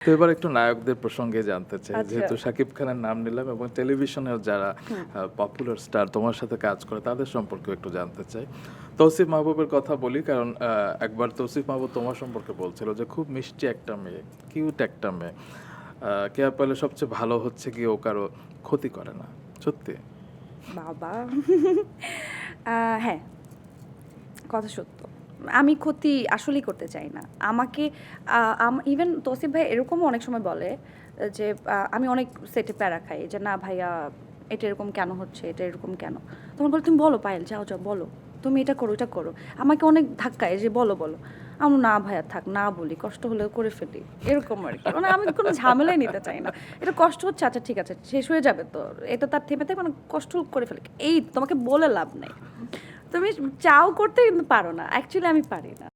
তো এবার একটু নায়কদের প্রসঙ্গে জানতে চাই, আচ্ছা। যেহেতু শাকিব খানের নাম নিলাম এবং টেলিভিশনের যারা পপুলার স্টার তোমার সাথে কাজ করে তাদের সম্পর্কে একটু জানতে চাই। তৌসিফ মাহবুবের কথা বলি, কারণ একবার তৌসিফ মাহবুব তোমার সম্পর্কে বলছিল যে খুব মিষ্টি একটা মেয়ে, কিউট একটা মেয়ে, কেয়া পাইলে সবচেয়ে ভালো হচ্ছে কি ও কারো ক্ষতি করে না। সত্যি? বাবা! হ্যাঁ, কথা সত্য। আমি ক্ষতি আসলেই করতে চাই না। আমাকে ইভেন তৌসিফ ভাই এরকমও অনেক সময় বলে যে আমি অনেক সেটে প্যারা খাই যে, "না ভাইয়া এটা এরকম কেন হচ্ছে? এটা এরকম কেন?" তখন বলে, "তুমি বলো পায়েল, যাও, যাও বলো। তুমি এটা করো, ওটা করো।" আমাকে অনেক ধাক্কায় যে, "বলো, বলো।" আমি বলি, "না ভাইয়া থাক, না বলি। কষ্ট হলেও করে ফেলি।" এরকম আরকি। মানে আমি কোনো ঝামেলাই নিতে চাই না। এটা কষ্ট হচ্ছে, আচ্ছা ঠিক আছে, শেষ হয়ে যাবে তো। এটা তার থেমে থাকবে না, কষ্ট করে ফেলি। এই তোমাকে বলে লাভ নাই। তুমি চাও করতে কিন্তু পারো না। অ্যাকচুয়ালি আমি পারি না।